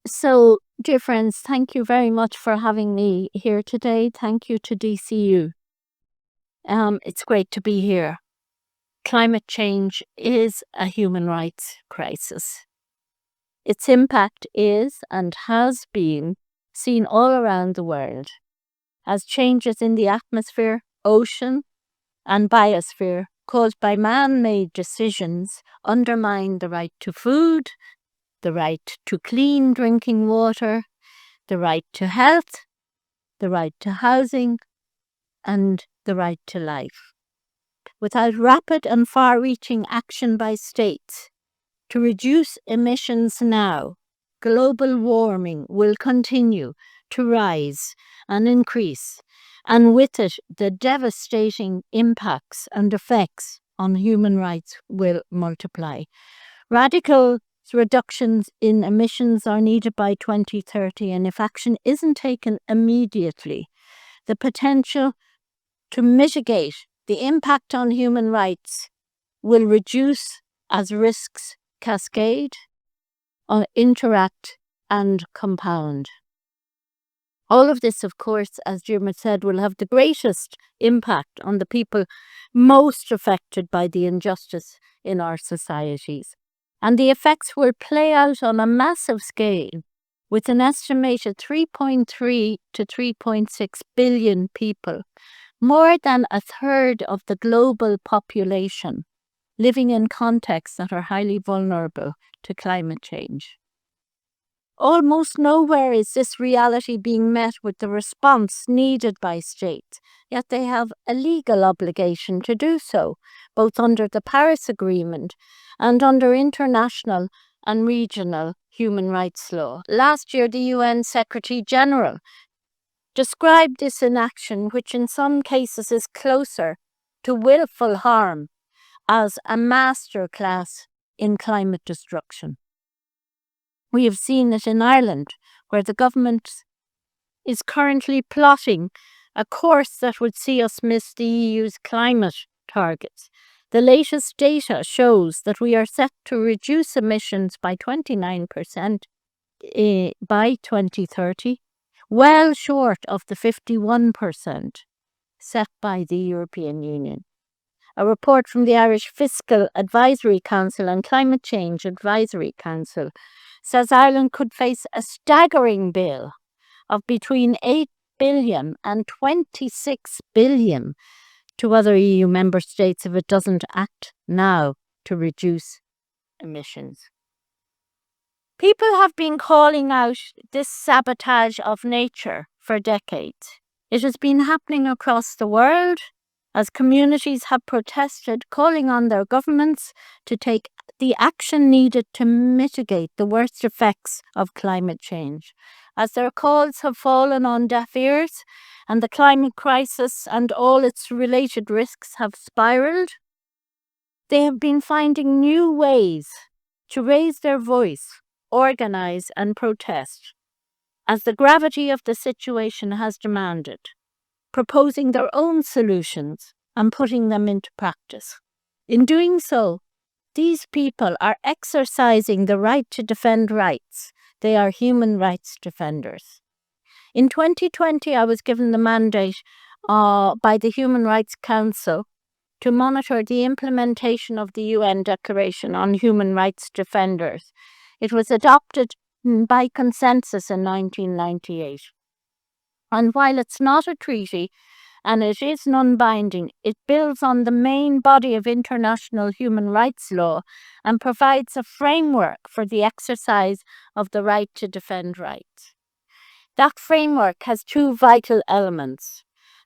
So, dear friends, thank you very much for having me here today. Thank you to DCU. It's great to be here. Climate change is a human rights crisis. Its impact is and has been seen all around the world as changes in the atmosphere, ocean, and biosphere caused by man-made decisions undermine the right to food, the right to clean drinking water, the right to health, the right to housing, and the right to life. Without rapid and far-reaching action by states to reduce emissions now, global warming will continue to rise and increase, and with it, the devastating impacts and effects on human rights will multiply. Radical reductions in emissions are needed by 2030, and if action isn't taken immediately, the potential to mitigate the impact on human rights will reduce as risks cascade, interact, and compound. All of this, of course, as Dermot said, will have the greatest impact on the people most affected by the injustice in our societies. And the effects will play out on a massive scale, with an estimated 3.3 to 3.6 billion people, more than a third of the global population, living in contexts that are highly vulnerable to climate change. Almost nowhere is this reality being met with the response needed by states, yet they have a legal obligation to do so, both under the Paris Agreement and under international and regional human rights law. Last year, the UN Secretary General described this inaction, which in some cases is closer to willful harm, as a masterclass in climate destruction. We have seen it in Ireland, where the government is currently plotting a course that would see us miss the EU's climate targets. The latest data shows that we are set to reduce emissions by 29% by 2030, well short of the 51% set by the European Union. A report from the Irish Fiscal Advisory Council and Climate Change Advisory Council says Ireland could face a staggering bill of between 8 billion and 26 billion to other EU member states if it doesn't act now to reduce emissions. People have been calling out this sabotage of nature for decades. It has been happening across the world as communities have protested, calling on their governments to take the action needed to mitigate the worst effects of climate change. As their calls have fallen on deaf ears and the climate crisis and all its related risks have spiraled, they have been finding new ways to raise their voice, organize and protest, as the gravity of the situation has demanded, proposing their own solutions and putting them into practice. In doing so, these people are exercising the right to defend rights. They are human rights defenders. In 2020, I was given the mandate by the Human Rights Council to monitor the implementation of the UN Declaration on Human Rights Defenders. It was adopted by consensus in 1998. And while it's not a treaty and it is non-binding, it builds on the main body of international human rights law and provides a framework for the exercise of the right to defend rights. That framework has two vital elements.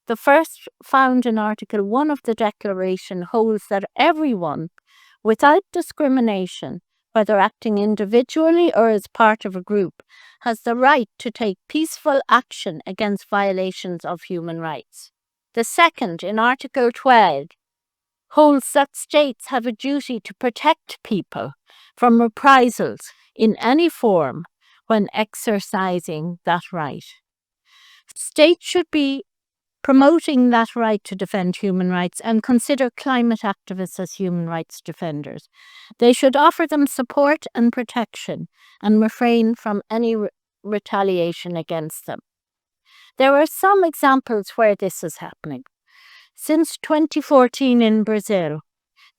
The first, found in Article 1 of the Declaration, holds that everyone, without discrimination, whether acting individually or as part of a group, has the right to take peaceful action against violations of human rights. The second, in Article 12, holds that states have a duty to protect people from reprisals in any form when exercising that right. States should be promoting that right to defend human rights and consider climate activists as human rights defenders. They should offer them support and protection and refrain from any retaliation against them. There are some examples where this is happening. Since 2014 in Brazil,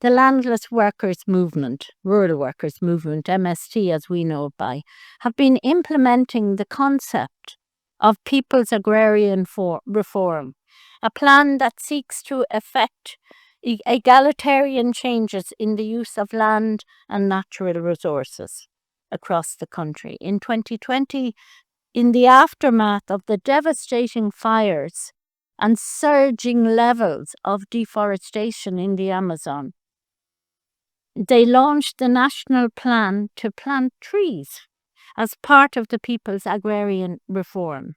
the landless workers movement, rural workers movement, MST as we know it by, have been implementing the concept of people's agrarian reform, a plan that seeks to effect egalitarian changes in the use of land and natural resources across the country. In 2020, in the aftermath of the devastating fires and surging levels of deforestation in the Amazon, they launched the national plan to plant trees as part of the people's agrarian reform.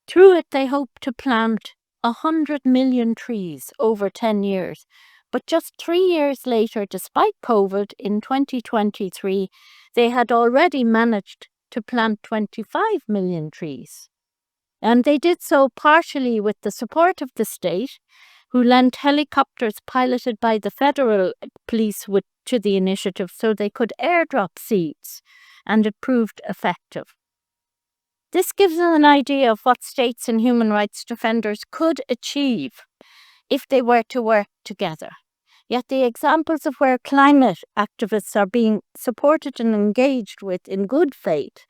Through it, they hope to plant 100 million trees over 10 years. But just 3 years later, despite COVID, in 2023, they had already managed to plant 25 million trees. And they did so partially with the support of the state, who lent helicopters piloted by the federal police to the initiative so they could airdrop seeds, and it proved effective. This gives an idea of what states and human rights defenders could achieve if they were to work together. Yet the examples of where climate activists are being supported and engaged with in good faith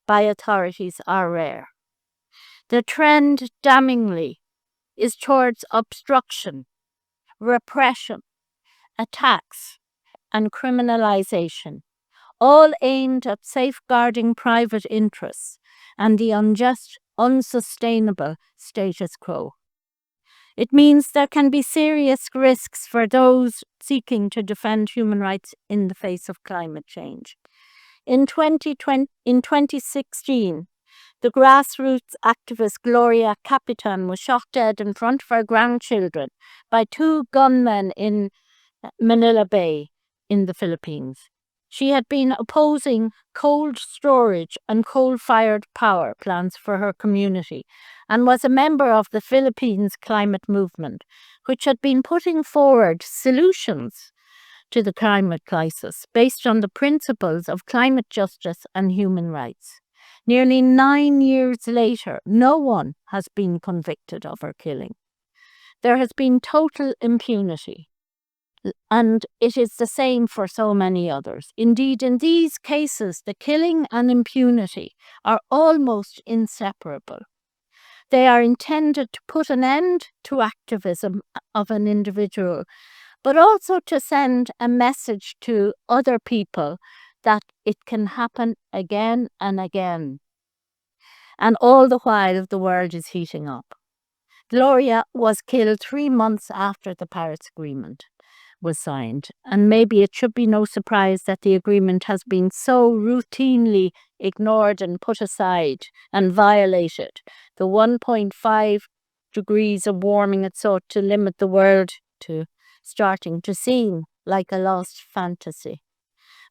by authorities are rare. The trend, damningly, is towards obstruction, repression, attacks, and criminalization, all aimed at safeguarding private interests and the unjust, unsustainable status quo. It means there can be serious risks for those seeking to defend human rights in the face of climate change. In 2016, the grassroots activist Gloria Capitan was shot dead in front of her grandchildren by 2 gunmen in Manila Bay in the Philippines. She had been opposing cold storage and coal-fired power plants for her community and was a member of the Philippines climate movement, which had been putting forward solutions to the climate crisis based on the principles of climate justice and human rights. Nearly 9 years later, no one has been convicted of her killing. There has been total impunity, and it is the same for so many others. Indeed, in these cases, the killing and impunity are almost inseparable. They are intended to put an end to activism of an individual, but also to send a message to other people that it can happen again and again. And all the while, the world is heating up. Gloria was killed 3 months after the Paris Agreement was signed, and maybe it should be no surprise that the agreement has been so routinely ignored and put aside and violated. The 1.5 degrees of warming it sought to limit the world to starting to seem like a lost fantasy.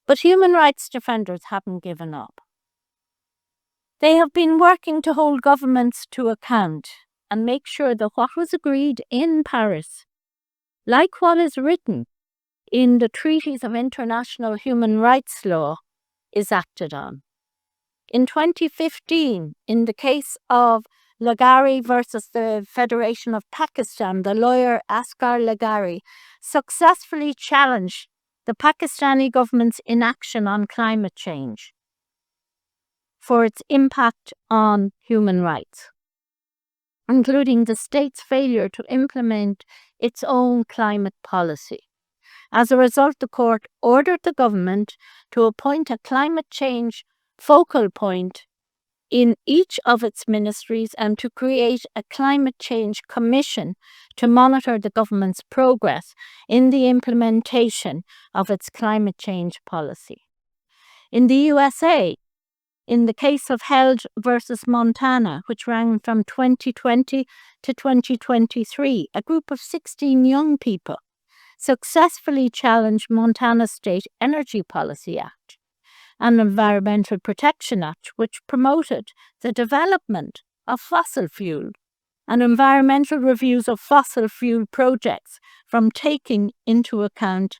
But human rights defenders haven't given up. They have been working to hold governments to account and make sure that what was agreed in Paris, like what is written in the treaties of international human rights law, is acted on. In 2015, in the case of Laghari versus the Federation of Pakistan, the lawyer Asghar Laghari successfully challenged the Pakistani government's inaction on climate change for its impact on human rights, including the state's failure to implement its own climate policy. As a result, the court ordered the government to appoint a climate change focal point in each of its ministries and to create a climate change commission to monitor the government's progress in the implementation of its climate change policy. In the USA, in the case of Held versus Montana, which ran from 2020 to 2023, a group of 16 young people successfully challenged Montana's State Energy Policy Act, an Environmental Protection Act which promoted the development of fossil fuel and environmental reviews of fossil fuel projects from taking into account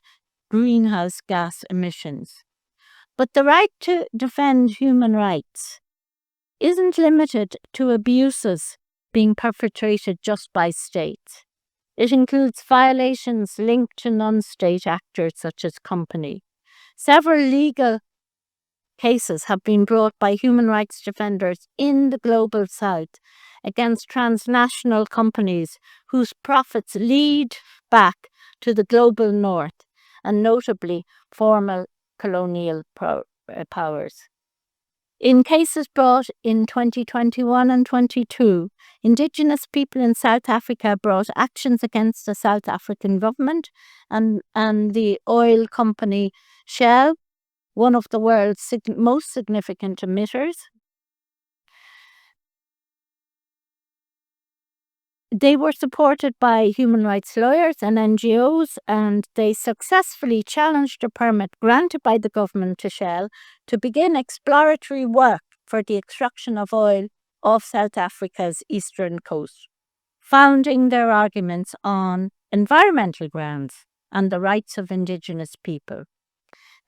greenhouse gas emissions. But the right to defend human rights isn't limited to abuses being perpetrated just by states. It includes violations linked to non-state actors such as companies. Several legal cases have been brought by human rights defenders in the global south against transnational companies whose profits lead back to the global north, and notably former colonial powers. In cases brought in 2021 and 22, Indigenous people in South Africa brought actions against the South African government and the oil company Shell, one of the world's most significant emitters. They were supported by human rights lawyers and NGOs, and they successfully challenged a permit granted by the government to Shell to begin exploratory work for the extraction of oil off South Africa's eastern coast, founding their arguments on environmental grounds and the rights of Indigenous people.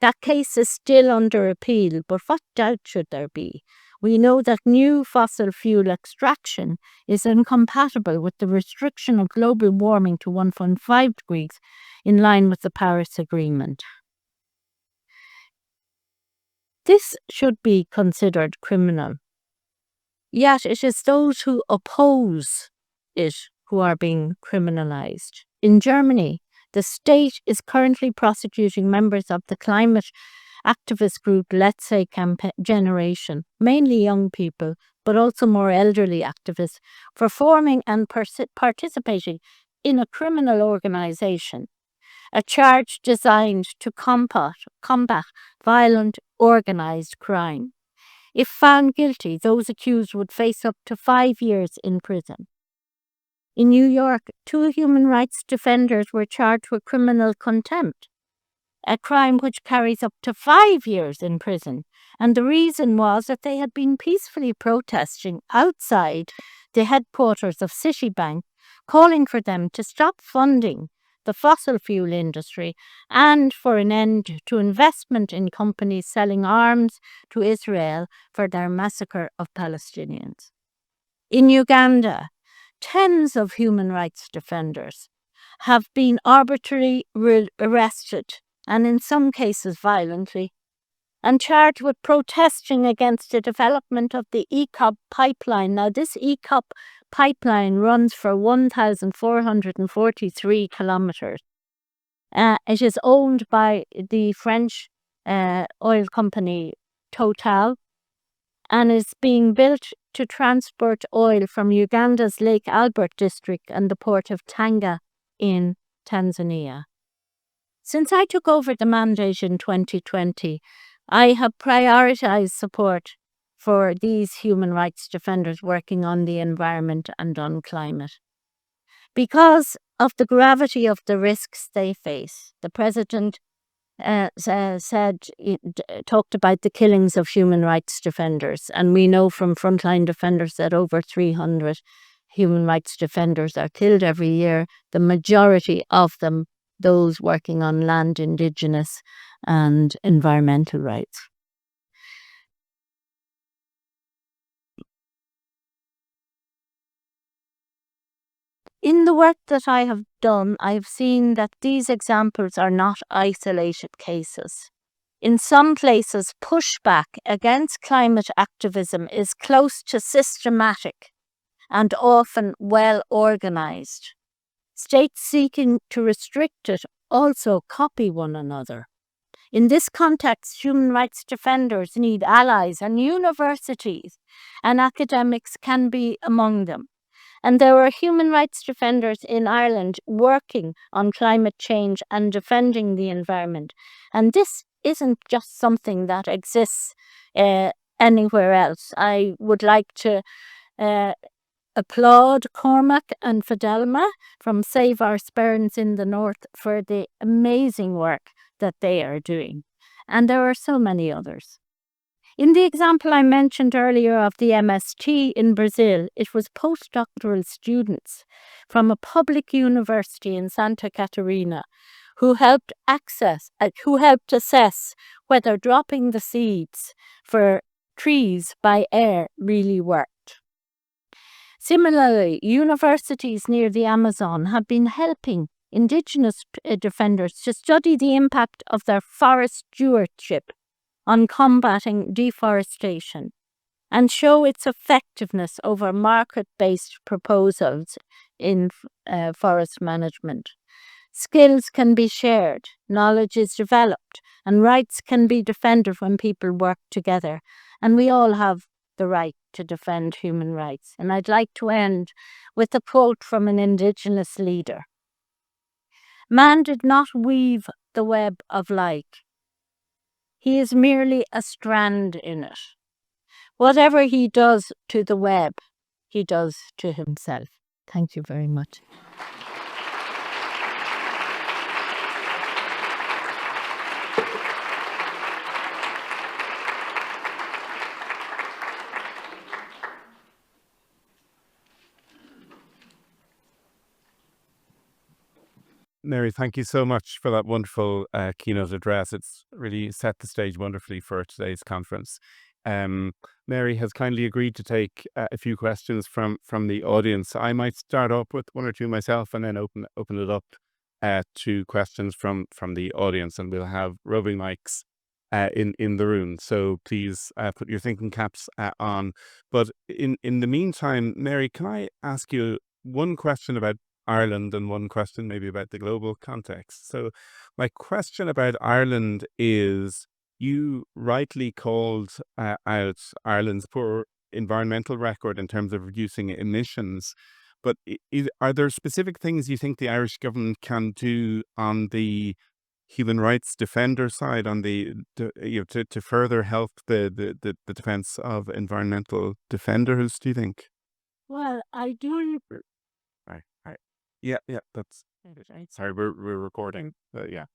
That case is still under appeal, but what doubt should there be? We know that new fossil fuel extraction is incompatible with the restriction of global warming to 1.5 degrees in line with the Paris Agreement. This should be considered criminal. Yet it is those who oppose it who are being criminalized. In Germany, the state is currently prosecuting members of the climate activist group Let's Say Generation, mainly young people, but also more elderly activists, for forming and participating in a criminal organization, a charge designed to combat violent organized crime. If found guilty, those accused would face up to 5 years in prison. In New York, 2 human rights defenders were charged with criminal contempt, a crime which carries up to 5 years in prison. And the reason was that they had been peacefully protesting outside the headquarters of Citibank, calling for them to stop funding the fossil fuel industry and for an end to investment in companies selling arms to Israel for their massacre of Palestinians. In Uganda, tens of human rights defenders have been arbitrarily arrested, and in some cases violently, and charged with protesting against the development of the EACOP pipeline. Now, this EACOP pipeline runs for 1,443 kilometers. It is owned by the French oil company Total, and is being built to transport oil from Uganda's Lake Albert district and the port of Tanga in Tanzania. Since I took over the mandate in 2020, I have prioritized support for these human rights defenders working on the environment and on climate. Because of the gravity of the risks they face, the President talked about the killings of human rights defenders, and we know from Frontline Defenders that over 300 human rights defenders are killed every year, the majority of them those working on land, Indigenous and environmental rights. In the work that I have done, I have seen that these examples are not isolated cases. In some places, pushback against climate activism is close to systematic and often well organized. States seeking to restrict it also copy one another. In this context, human rights defenders need allies, and universities and academics can be among them. And there are human rights defenders in Ireland working on climate change and defending the environment. And this isn't just something that exists anywhere else. I would like to applaud Cormac and Fidelma from Save Our Sperms in the North for the amazing work that they are doing. And there are so many others. In the example I mentioned earlier of the MST in Brazil, it was postdoctoral students from a public university in Santa Catarina who helped assess whether dropping the seeds for trees by air really worked. Similarly, universities near the Amazon have been helping Indigenous defenders to study the impact of their forest stewardship on combating deforestation and show its effectiveness over market-based proposals in forest management. Skills can be shared, knowledge is developed, and rights can be defended when people work together. And we all have the right to defend human rights. And I'd like to end with a quote from an Indigenous leader. "Man did not weave the web of life. He is merely a strand in it. Whatever he does to the web, he does to himself." Thank you very much. Mary, thank you so much for that wonderful keynote address. It's really set the stage wonderfully for today's conference. Mary has kindly agreed to take a few questions from the audience. I might start up with one or two myself and then open it up to questions from the audience, and we'll have roving mics in the room. So please put your thinking caps on. But in the meantime, Mary, can I ask you one question about Ireland and one question maybe about the global context? So my question about Ireland is, you rightly called out Ireland's poor environmental record in terms of reducing emissions, but are there specific things you think the Irish government can do on the human rights defender side, on to further help the defense of environmental defenders, do you think? Well, I do. Right. Yeah, that's sorry, we're recording. Yeah.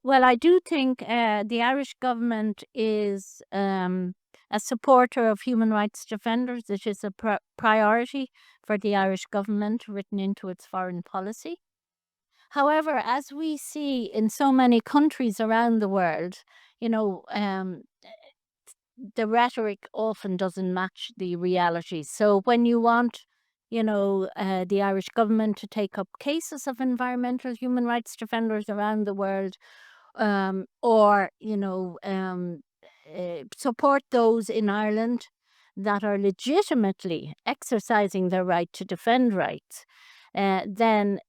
Well, I do think the Irish government is a supporter of human rights defenders. It is a priority for the Irish government, written into its foreign policy. However, as we see in so many countries around the world, the rhetoric often doesn't match the reality. So when you want, the Irish government to take up cases of environmental human rights defenders around the world, or support those in Ireland that are legitimately exercising their right to defend rights, then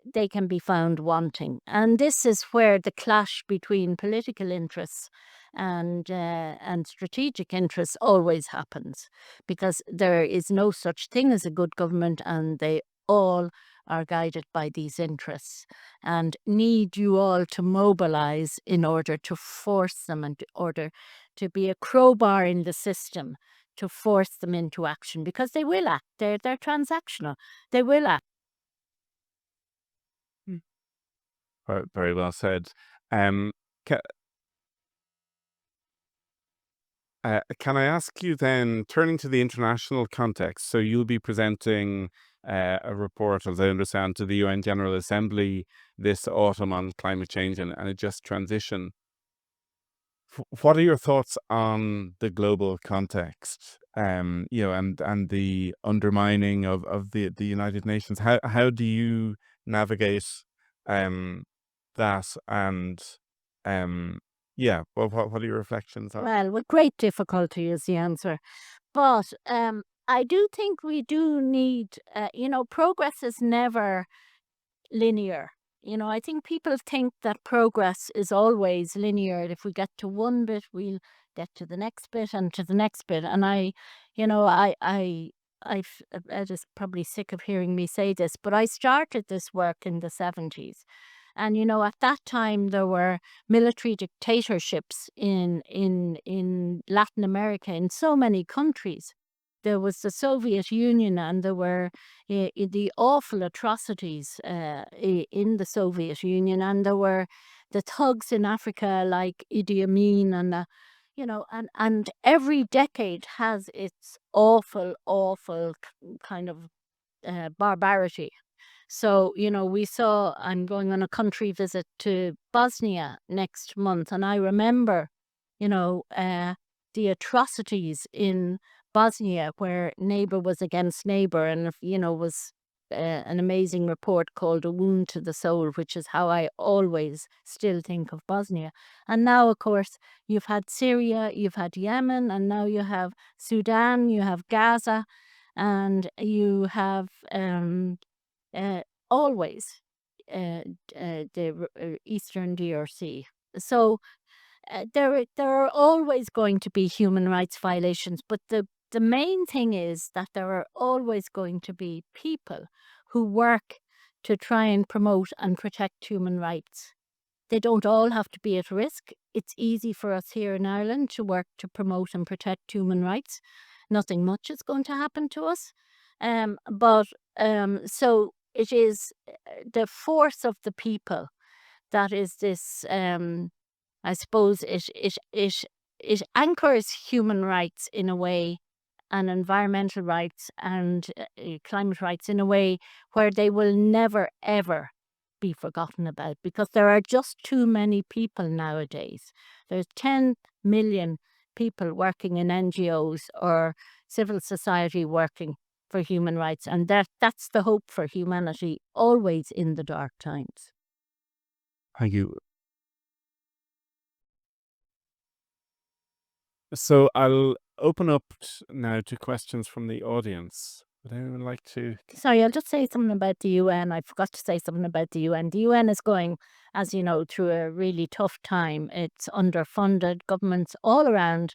they can be found wanting. And this is where the clash between political interests and strategic interests always happens, because there is no such thing as a good government, and they all are guided by these interests and need you all to mobilize in order to force them, and in order to be a crowbar in the system to force them into action, because they will act. They're transactional. They will act. Very well said. Can I ask you then, turning to the international context, so you'll be presenting a report, as I understand, to the UN General Assembly this autumn on climate change and a just transition. What are your thoughts on the global context, and the undermining of the United Nations? How do you navigate that, and what are your reflections on? Well, with great difficulty is the answer. But I do think we do need, progress is never linear. I think people think that progress is always linear. If we get to one bit, we'll get to the next bit and to the next bit. And Ed is probably sick of hearing me say this, but I started this work in the 70s. And, at that time, there were military dictatorships in Latin America, in so many countries. There was the Soviet Union, and there were the awful atrocities in the Soviet Union, and there were the thugs in Africa like Idi Amin, and and every decade has its awful, awful kind of barbarity. So, I'm going on a country visit to Bosnia next month, and I remember, the atrocities in Bosnia where neighbor was against neighbor, and, was an amazing report called A Wound to the Soul, which is how I always still think of Bosnia. And now, of course, you've had Syria, you've had Yemen, and now you have Sudan, you have Gaza, and you have uh, always the Eastern DRC. So there are always going to be human rights violations, but the main thing is that there are always going to be people who work to try and promote and protect human rights. They don't all have to be at risk. It's easy for us here in Ireland to work to promote and protect human rights. Nothing much is going to happen to us. But so it is the force of the people that is this. I suppose it anchors human rights in a way, and environmental rights and climate rights in a way where they will never ever be forgotten about, because there are just too many people nowadays. There's 10 million people working in NGOs or civil society working for human rights, and that's the hope for humanity, always in the dark times. Thank you. So I'll open up now to questions from the audience. Would anyone like to? Sorry, I'll just say something about the UN. I forgot to say something about the UN. The UN is going, as you know, through a really tough time. It's underfunded. Governments all around,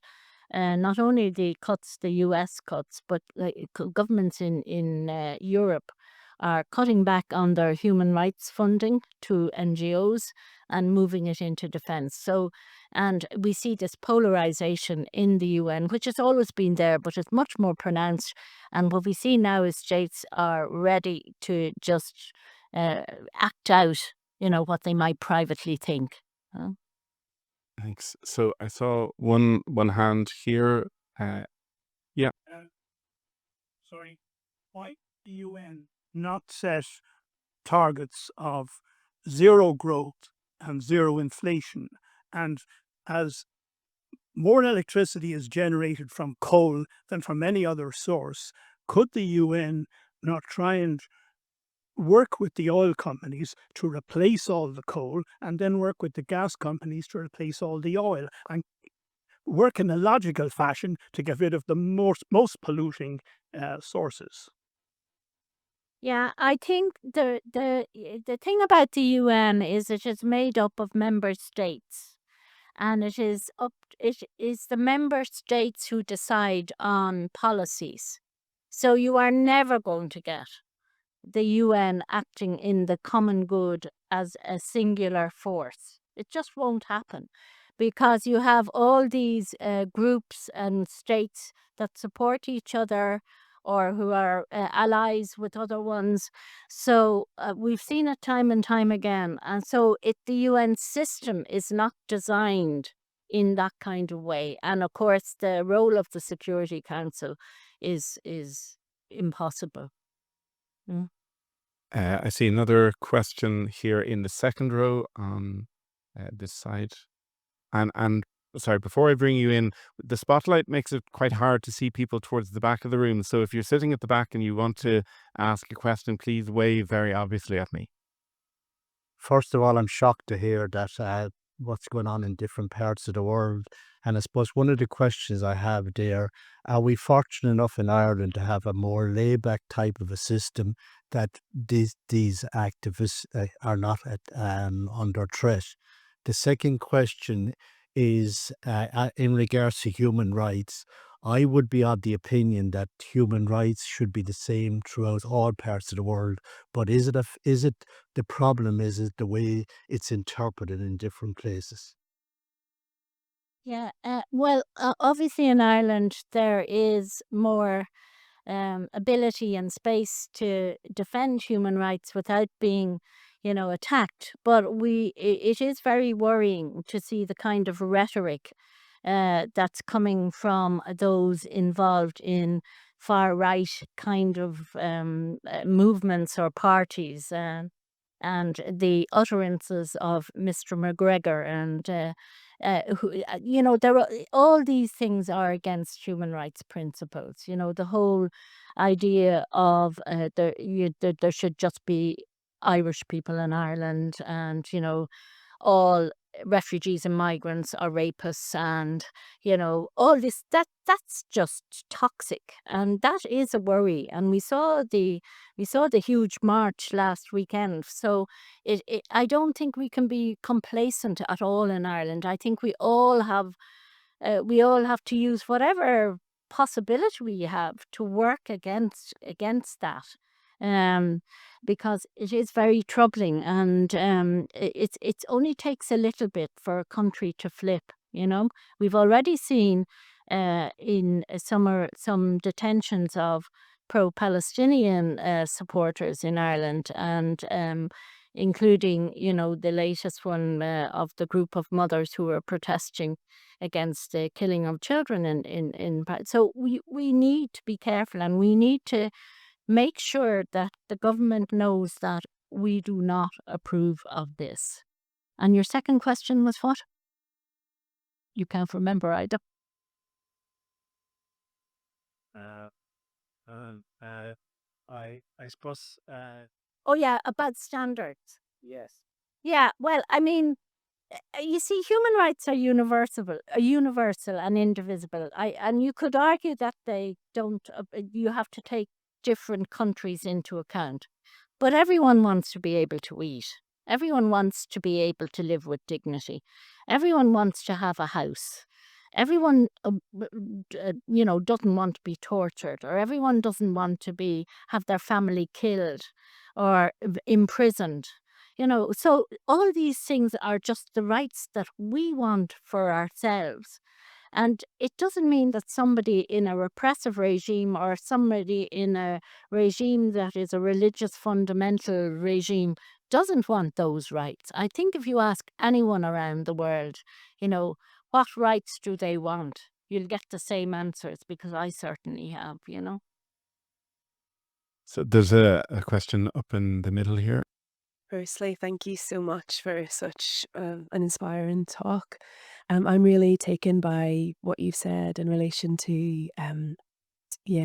not only the cuts, the US cuts, but governments in Europe are cutting back on their human rights funding to NGOs and moving it into defense. So, and we see this polarization in the UN, which has always been there, but it's much more pronounced. And what we see now is states are ready to just act out, what they might privately think. Thanks. So I saw one hand here. Yeah. Sorry, why the UN not set targets of zero growth and zero inflation? And as more electricity is generated from coal than from any other source, could the UN not try and work with the oil companies to replace all the coal, and then work with the gas companies to replace all the oil, and work in a logical fashion to get rid of the most polluting sources? Yeah, I think the thing about the UN is it is made up of member states, and it is the member states who decide on policies. So you are never going to get the UN acting in the common good as a singular force. It just won't happen, because you have all these groups and states that support each other or who are allies with other ones. So we've seen it time and time again. And so the UN system is not designed in that kind of way. And of course, the role of the Security Council is impossible. Mm. I see another question here in the second row on this side. And sorry, before I bring you in, the spotlight makes it quite hard to see people towards the back of the room. So if you're sitting at the back and you want to ask a question, please wave very obviously at me. First of all, I'm shocked to hear that what's going on in different parts of the world. And I suppose one of the questions I have there, are we fortunate enough in Ireland to have a more laid-back type of a system that these activists are not under threat? The second question is in regards to human rights. I would be of the opinion that human rights should be the same throughout all parts of the world. But is it the problem is it the way it's interpreted in different places? Yeah, well, obviously in Ireland there is more ability and space to defend human rights without being, attacked. But it is very worrying to see the kind of rhetoric that's coming from those involved in far right kind of movements or parties, and the utterances of Mr. McGregor and all these things are against human rights principles. The whole idea of there should just be Irish people in Ireland, and all refugees and migrants are rapists, and all this, that's just toxic, and that is a worry. And we saw the huge march last weekend. So I don't think we can be complacent at all in Ireland. I think we all have to use whatever possibility we have to work against that, because it is very troubling, and it only takes a little bit for a country to flip. We've already seen in some detentions of pro-Palestinian supporters in Ireland, and including the latest one of the group of mothers who were protesting against the killing of children in so we need to be careful, and we need to make sure that the government knows that we do not approve of this. And your second question was what? You can't remember either. I suppose. Oh yeah, about standards. Yes. Yeah, well, I mean, you see, human rights are universal and indivisible. And you could argue that they don't. You have to take different countries into account, but everyone wants to be able to eat. Everyone wants to be able to live with dignity. Everyone wants to have a house. Everyone, doesn't want to be tortured, or everyone doesn't want to have their family killed or imprisoned. So all these things are just the rights that we want for ourselves. And it doesn't mean that somebody in a repressive regime, or somebody in a regime that is a religious fundamental regime, doesn't want those rights. I think if you ask anyone around the world, what rights do they want, you'll get the same answers, because I certainly have. So there's a question up in the middle here. Firstly, thank you so much for such an inspiring talk. I'm really taken by what you've said in relation to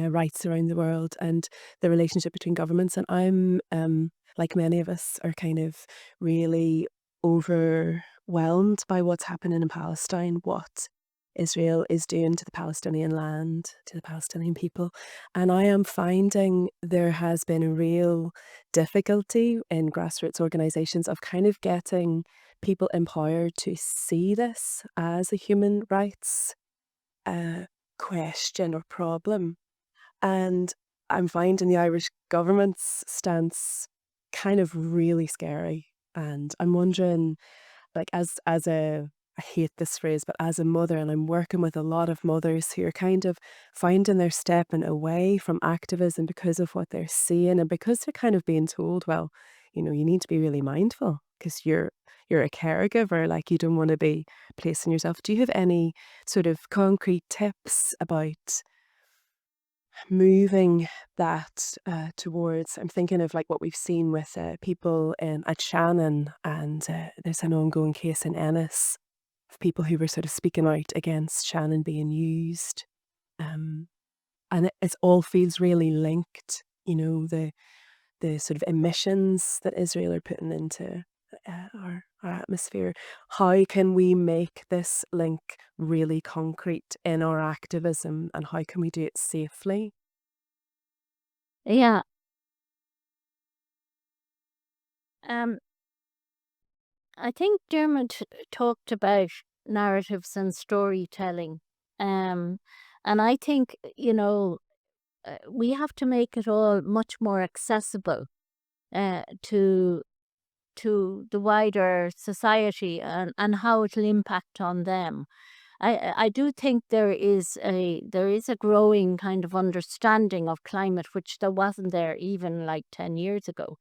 rights around the world and the relationship between governments. And I'm, like many of us, are kind of really overwhelmed by what's happening in Palestine, what Israel is doing to the Palestinian land, to the Palestinian people. And I am finding there has been a real difficulty in grassroots organizations of kind of getting people in power to see this as a human rights question or problem. And I'm finding the Irish government's stance kind of really scary. And I'm wondering, like, as a, I hate this phrase, but as a mother, and I'm working with a lot of mothers who are kind of finding they're stepping away from activism because of what they're seeing, and because they're kind of being told, well, you need to be really mindful because you're a caregiver, like you don't want to be placing yourself. Do you have any sort of concrete tips about moving that towards, I'm thinking of like what we've seen with people at Shannon, and there's an ongoing case in Ennis of people who were sort of speaking out against Shannon being used. And it all feels really linked, the sort of emissions that Israel are putting into our atmosphere. How can we make this link really concrete in our activism, and how can we do it safely? Yeah. I think Dermot talked about narratives and storytelling. And I think, we have to make it all much more accessible to the wider society, and how it'll impact on them. I do think there is a growing kind of understanding of climate, which there wasn't there even like 10 years ago.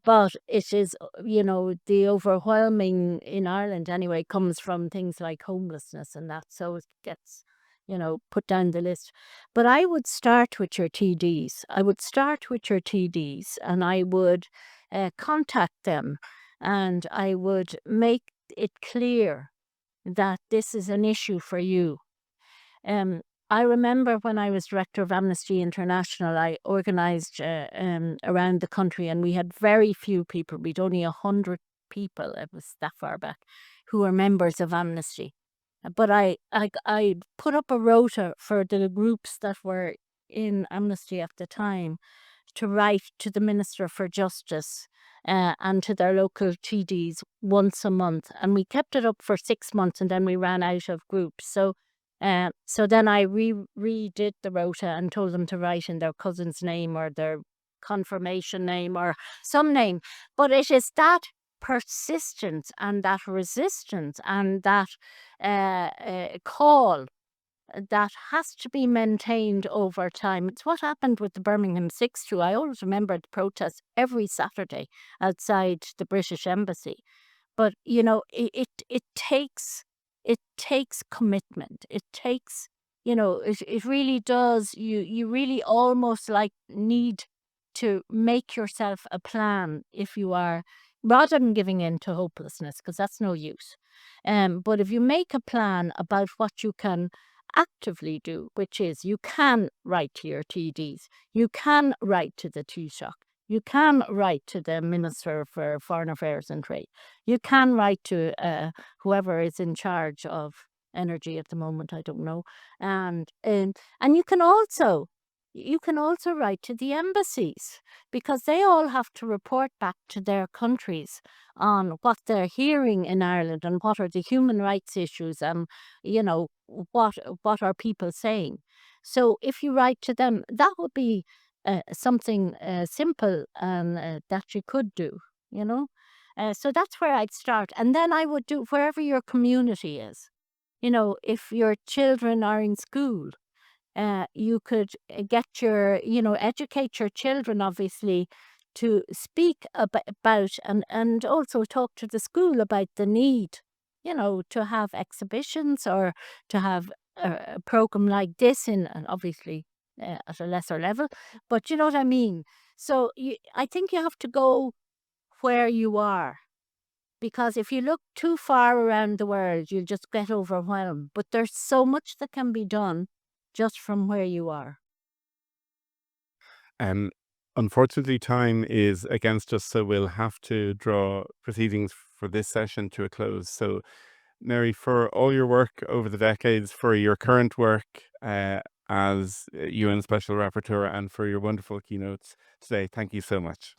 But it is, the overwhelming in Ireland anyway comes from things like homelessness and that. So it gets, put down the list. But I would start with your TDs. And I would contact them, and I would make it clear that this is an issue for you. I remember when I was director of Amnesty International, I organised around the country, and we had very few people. We'd only 100 people, it was that far back, who were members of Amnesty. But I put up a rota for the groups that were in Amnesty at the time to write to the Minister for Justice and to their local TDs once a month. And we kept it up for 6 months, and then we ran out of groups. So then I redid the rota and told them to write in their cousin's name or their confirmation name or some name. But it is that persistence and that resistance and that call that has to be maintained over time. It's what happened with the Birmingham 6 too. I always remember the protests every Saturday outside the British Embassy. But it takes commitment. It takes, it really does. You really almost like need to make yourself a plan if you are, rather than giving in to hopelessness, because that's no use. But if you make a plan about what you can actively do, which is you can write to your TDs, you can write to the Taoiseach, you can write to the Minister for Foreign Affairs and Trade, you can write to whoever is in charge of energy at the moment, I don't know, and you can also write to the embassies, because they all have to report back to their countries on what they're hearing in Ireland and what are the human rights issues and what are people saying. So if you write to them, that would be something simple and that you could do, so that's where I'd start. And then I would do wherever your community is. If your children are in school, you could get educate your children, obviously, to speak about and also talk to the school about the need, to have exhibitions or to have a program like this and obviously at a lesser level. But you know what I mean? So I think you have to go where you are, because if you look too far around the world, you'll just get overwhelmed. But there's so much that can be done just from where you are. Unfortunately, time is against us, so we'll have to draw proceedings for this session to a close. So, Mary, for all your work over the decades, for your current work as UN Special Rapporteur, and for your wonderful keynotes today, thank you so much.